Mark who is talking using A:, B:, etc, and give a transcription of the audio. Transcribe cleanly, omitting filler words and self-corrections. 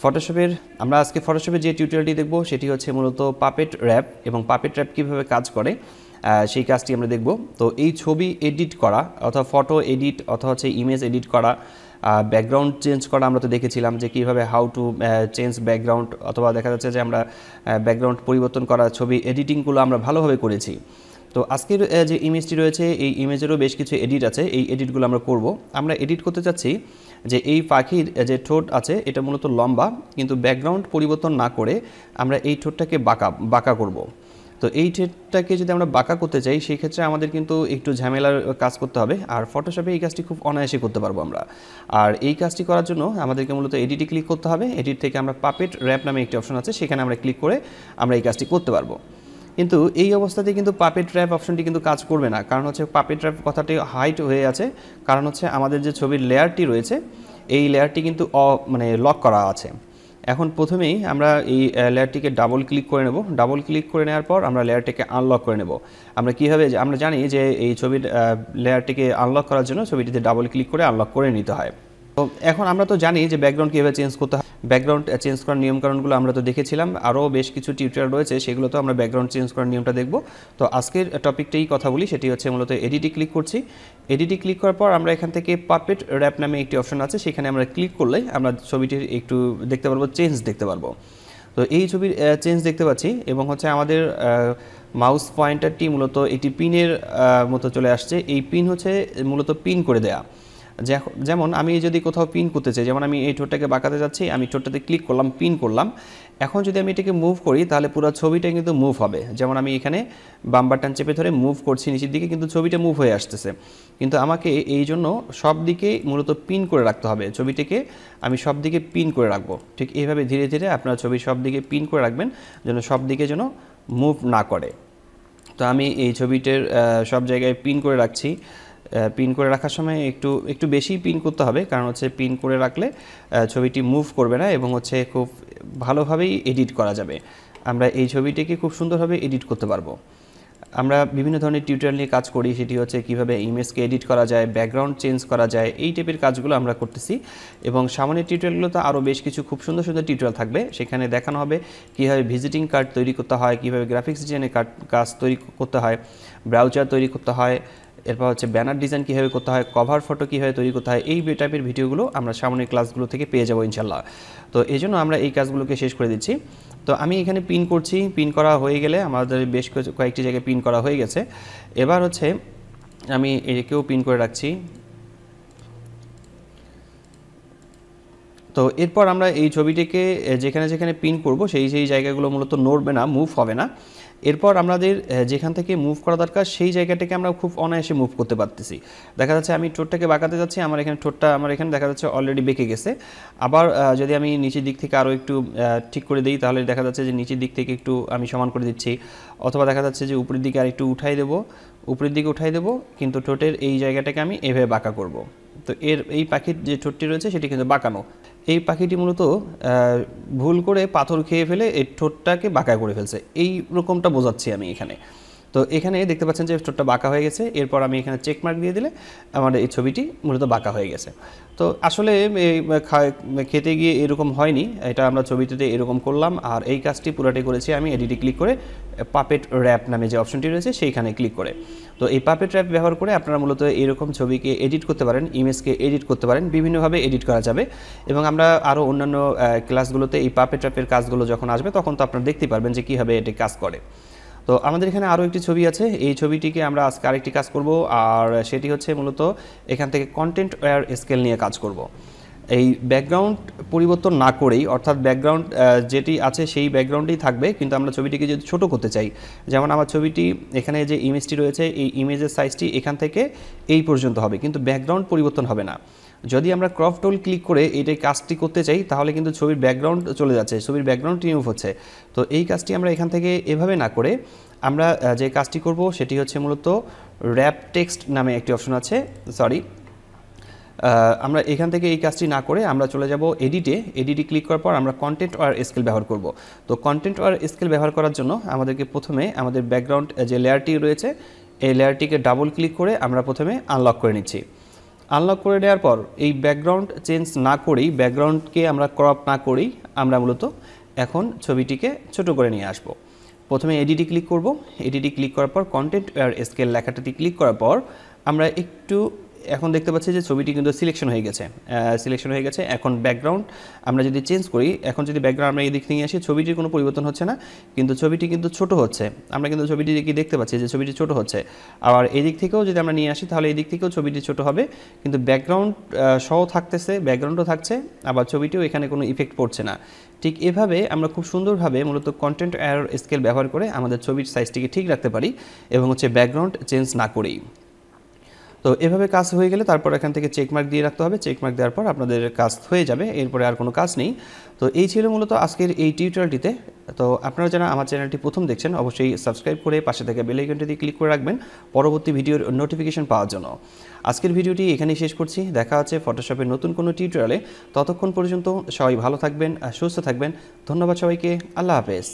A: ফটোশপের আমরা আজকে ফটোশপের যে টিউটোরিয়ালটি দেখব সেটি হচ্ছে মূলত পাপেট র্যাপ এবং পাপেট র্যাপ কীভাবে কাজ করে সেই কাজটি আমরা দেখব। তো এই ছবি এডিট করা অথবা ফটো এডিট অথবা হচ্ছে ইমেজ এডিট করা, ব্যাকগ্রাউন্ড চেঞ্জ করা আমরা তো দেখেছিলাম যে কীভাবে হাউ টু চেঞ্জ ব্যাকগ্রাউন্ড, অথবা দেখা যাচ্ছে যে আমরা ব্যাকগ্রাউন্ড পরিবর্তন করা, ছবি এডিটিংগুলো আমরা ভালোভাবে করেছি। তো আজকের যে ইমেজটি রয়েছে এই ইমেজেরও বেশ কিছু এডিট আছে, এই এডিটগুলো আমরা করব। আমরা এডিট করতে চাচ্ছি যে এই পাখির যে ঠোঁট আছে এটা মূলত লম্বা, কিন্তু ব্যাকগ্রাউন্ড পরিবর্তন না করে আমরা এই ঠোঁটটাকে বাঁকা করব। তো এই ঠোঁটটাকে যদি আমরা বাঁকা করতে চাই সেই ক্ষেত্রে আমাদের কিন্তু একটু ঝামেলার কাজ করতে হবে, আর ফটোশপে এই কাজটি খুব অনায়াসে করতে পারবো আমরা। আর এই কাজটি করার জন্য আমাদেরকে মূলত এডিটে ক্লিক করতে হবে। এডিট থেকে আমরা পাপেট র্যাপ নামে একটি অপশন আছে, সেখানে আমরা ক্লিক করে আমরা এই কাজটি করতে পারবো। কিন্তু এই অবস্থাতে কিন্তু পাপেট র্যাপ অপশনটি কিন্তু কাজ করবে না, কারণ হচ্ছে পাপেট র্যাপ কথাটি হাইড হয়ে আছে, কারণ হচ্ছে আমাদের যে ছবির লেয়ারটি রয়েছে এই লেয়ারটি কিন্তু লক করা আছে। এখন প্রথমেই আমরা এই লেয়ারটিকে ডাবল ক্লিক করে নেব। ডাবল ক্লিক করে নেওয়ার পর আমরা লেয়ারটিকে আনলক করে নেব। আমরা কীভাবে, আমরা জানি যে এই ছবির লেয়ারটিকে আনলক করার জন্য ছবিটিতে ডাবল ক্লিক করে আনলক করে নিতে হয়। তো এখন আমরা তো জানি যে ব্যাকগ্রাউন্ড কীভাবে চেঞ্জ করতে হয়, ব্যাকগ্রাউন্ড চেঞ্জ করার নিয়মকানুনগুলো আমরা তো দেখেছিলাম, আরও বেশ কিছু টিউটোরিয়াল রয়েছে সেগুলো তো আমরা ব্যাকগ্রাউন্ড চেঞ্জ করার নিয়মটা দেখব। তো আজকের টপিকটাই কথা বলি, সেটি হচ্ছে মূলত এডিটে ক্লিক করছি। এডিটে ক্লিক করার পর আমরা এখান থেকে পাপেট র্যাপ নামে একটি অপশন আছে, সেখানে আমরা ক্লিক করলে আমরা ছবিটির একটু দেখতে পারবো, চেঞ্জ দেখতে পারবো। তো এই ছবির চেঞ্জ দেখতে পাচ্ছি, এবং হচ্ছে আমাদের মাউস পয়েন্টারটি মূলত একটি পিনের মতো চলে আসছে। এই পিন হচ্ছে মূলত পিন করে দেয়া। যেমন আমি যদি কোথাও পিন করতে চাই, যেমন আমি এই ঠোঁটটাকে বাঁকাতে যাচ্ছি, আমি ঠোঁটটাতে ক্লিক করলাম, পিন করলাম। এখন যদি আমি এটাকে মুভ করি তাহলে পুরো ছবিটা কিন্তু মুভ হবে। যেমন আমি এখানে বাম বাটন চেপে ধরে মুভ করছি নিচের দিকে, কিন্তু ছবিটা মুভ হয়ে আসতেছে। কিন্তু আমাকে এই জন্য সব দিকে মূলত পিন করে রাখতে হবে, ছবিটিকে আমি সব দিকে পিন করে রাখবো। ঠিক এইভাবে ধীরে ধীরে আপনার ছবি সব দিকে পিন করে রাখবেন, যেন সব দিকে যেন মুভ না করে। তো আমি এই ছবিটার সব জায়গায় পিন করে রাখছি। পিন করে রাখার সময় একটু বেশি পিন করতে হবে, কারণ হচ্ছে পিন করে রাখলে ছবিটি মুভ করবে না এবং হচ্ছে খুব ভালোভাবেই এডিট করা যাবে। আমরা এই ছবিটিকে খুব সুন্দরভাবে এডিট করতে পারবো। আমরা বিভিন্ন ধরনের টিউটোরিয়াল নিয়ে কাজ করি, সেটি হচ্ছে কীভাবে ইমেজকে এডিট করা যায়, ব্যাকগ্রাউন্ড চেঞ্জ করা যায়, এই টাইপের কাজগুলো আমরা করতেছি। এবং সামনের টিউটোরিয়ালগুলোতে আরও বেশ কিছু খুব সুন্দর সুন্দর টিউটোরিয়াল থাকবে, সেখানে দেখানো হবে কীভাবে ভিজিটিং কার্ড তৈরি করতে হয়, কীভাবে গ্রাফিক্স ডিজাইনের কাজ তৈরি করতে হয়, ব্রাউজার তৈরি করতে হয়, এরপর হচ্ছে ব্যানার ডিজাইন কীভাবে করতে হয়, কভার ফটো কীভাবে তৈরি করতে হয়, এই টাইপের ভিডিওগুলো আমরা সামনের ক্লাসগুলো থেকে পেয়ে যাবো ইনশাল্লাহ। তো এই জন্য আমরা এই কাজগুলোকে শেষ করে দিচ্ছি। তো আমি এখানে পিন করছি, পিন করা হয়ে গেলে আমাদের বেশ কয়েকটি জায়গায় পিন করা হয়ে গেছে। এবার হচ্ছে আমি একেও পিন করে রাখছি। তো এরপর আমরা এই ছবিটিকে যেখানে যেখানে পিন করব সেই জায়গাগুলো মূলত নড়বে না, মুভ হবে না। এরপর আমাদের যেখান থেকে মুভ করা দরকার সেই জায়গাটাকে আমরা খুব অনায়াসে মুভ করতে পারতেছি। দেখা যাচ্ছে আমি ঠোঁটটাকে বাঁকাতে যাচ্ছি, আমার এখানে দেখা যাচ্ছে অলরেডি বেঁকে গেছে। আবার যদি আমি নিচের দিক থেকে আরও একটু ঠিক করে দিই তাহলে দেখা যাচ্ছে যে নিচের দিক থেকে একটু আমি সমান করে দিচ্ছি, অথবা দেখা যাচ্ছে যে উপরের দিকে আর একটু উপরের দিকে উঠাই দেবো, কিন্তু ঠোঁটের এই জায়গাটাকে আমি এভাবে বাঁকা করব। তো এই পাখির যে ঠোঁটটি রয়েছে সেটি কিন্তু বাঁকানো। এই পাখিটি মূলত ভুল করে পাথর খেয়ে ফেলে এই ঠোঁটটাকে বাঁকা করে ফেলছে, এই রকমটা বোঝাচ্ছি আমি এখানে। তো এখানে দেখতে পাচ্ছেন যে ঠোঁটটা বাঁকা হয়ে গেছে। এরপর আমি এখানে চেক মার্ক দিয়ে দিলে আমার এই ছবিটি মূলত বাঁকা হয়ে গেছে। তো আসলে খেতে গিয়ে এরকম হয়নি, এটা আমরা ছবিটিতে এরকম করলাম। আর এই কাজটি পুরোটাই করেছি আমি এডিটে ক্লিক করে পাপেট র্যাপ নামে যে অপশনটি রয়েছে সেইখানে ক্লিক করে। তো এই পাপেট র্যাপ ব্যবহার করে আপনারা মূলত এরকম ছবিকে এডিট করতে পারেন, ইমেজকে এডিট করতে পারেন, বিভিন্নভাবে এডিট করা যাবে। এবং আমরা আরও অন্যান্য ক্লাসগুলোতে এই পাপেট র্যাপের কাজগুলো যখন আসবে তখন তো আপনারা দেখতে পারবেন যে কীভাবে এটি কাজ করে। তো আমাদের এখানে আরও একটি ছবি আছে, এই ছবিটিকে আমরা আজকে আরেকটি কাজ করব, আর সেটি হচ্ছে মূলত এখান থেকে কন্টেন্ট ওয়্যার স্কেল নিয়ে কাজ করব। এই ব্যাকগ্রাউন্ড পরিবর্তন না করেই, অর্থাৎ ব্যাকগ্রাউন্ড যেটি আছে সেই ব্যাকগ্রাউন্ডেই থাকবে, কিন্তু আমরা ছবিটিকে যদি ছোটো করতে চাই, যেমন আমার ছবিটি এখানে যে ইমেজটি রয়েছে এই ইমেজের সাইজটি এখান থেকে এই পর্যন্ত হবে, কিন্তু ব্যাকগ্রাউন্ড পরিবর্তন হবে না। যদি আমরা ক্রপ টুল ক্লিক করে এইটাই কাজটি করতে চাই তাহলে কিন্তু ছবির ব্যাকগ্রাউন্ড চলে যাচ্ছে, ছবির ব্যাকগ্রাউন্ড রিমুভ হচ্ছে। তো এই কাজটি আমরা এখান থেকে এভাবে না করে আমরা যে কাজটি করব সেটি হচ্ছে মূলত র্যাপ টেক্সট নামে একটি অপশন আছে, আমরা এখান থেকে এই কাজটি না করে আমরা চলে যাব এডিটে ক্লিক করার পর আমরা কন্টেন্ট ওয়্যার স্কেল ব্যবহার করব। তো কন্টেন্ট ওয়্যার স্কেল ব্যবহার করার জন্য আমাদেরকে প্রথমে আমাদের ব্যাকগ্রাউন্ড যে লেয়ারটি রয়েছে এই লেয়ারটিকে ডাবল ক্লিক করে আমরা প্রথমে আনলক করে নিচ্ছি। আনলক করে দেওয়ার পর এই ব্যাকগ্রাউন্ড চেঞ্জ না করেই, ব্যাকগ্রাউন্ডকে আমরা ক্রপ না করেই আমরা মূলত এখন ছবিটিকে ছোট করে নিয়ে আসব। প্রথমে এডিটে ক্লিক করব। এডিটে ক্লিক করার পর কন্টেন্ট আর স্কেল লেখাটাতে ক্লিক করার পর আমরা একটু এখন দেখতে পাচ্ছি যে ছবিটি কিন্তু সিলেকশন হয়ে গেছে। এখন ব্যাকগ্রাউন্ড আমরা যদি চেঞ্জ করি, এখন যদি ব্যাকগ্রাউন্ড আমরা এই দিক থেকে আসি, ছবিটির কোনো পরিবর্তন হচ্ছে না, কিন্তু ছবিটি কিন্তু ছোট হচ্ছে। আমরা কিন্তু ছবিটি কি দেখতে পাচ্ছি যে ছবিটি ছোট হচ্ছে। আবার এই দিক থেকেও যদি আমরা নিয়ে আসি তাহলে এই দিক থেকেও ছবিটি ছোট হবে, কিন্তু ব্যাকগ্রাউন্ড সহ থাকতেছে, ব্যাকগ্রাউন্ডও থাকছে, আবার ছবিটিও এখানে কোনো ইফেক্ট পড়ছে না। ঠিক এভাবে আমরা খুব সুন্দরভাবে মূলত কন্টেন্ট আর স্কেল ব্যবহার করে আমাদের ছবির সাইজটিকে ঠিক রাখতে পারি এবং ব্যাকগ্রাউন্ড চেঞ্জ না করেই। তো এভাবে কাজ হয়ে গেলে তারপর এখান থেকে চেকমার্ক দিয়ে রাখতে হবে। চেকমার্ক দেওয়ার পর আপনাদের কাজ হয়ে যাবে, এরপরে আর কোনো কাজ নেই। তো এই ছিল মূলত আজকের এই টিউটোরিয়ালটিতে। তো আপনারা যারা আমার চ্যানেলটি প্রথম দেখছেন অবশ্যই সাবস্ক্রাইব করে পাশে থেকে বেল আইকনটি দিয়ে ক্লিক করে রাখবেন পরবর্তী ভিডিওর নোটিফিকেশন পাওয়ার জন্য। আজকের ভিডিওটি এখানেই শেষ করছি। দেখা হচ্ছে ফটোশপের নতুন কোনো টিউটোরিয়ালে। ততক্ষণ পর্যন্ত সবাই ভালো থাকবেন, সুস্থ থাকবেন। ধন্যবাদ সবাইকে। আল্লাহ হাফেজ।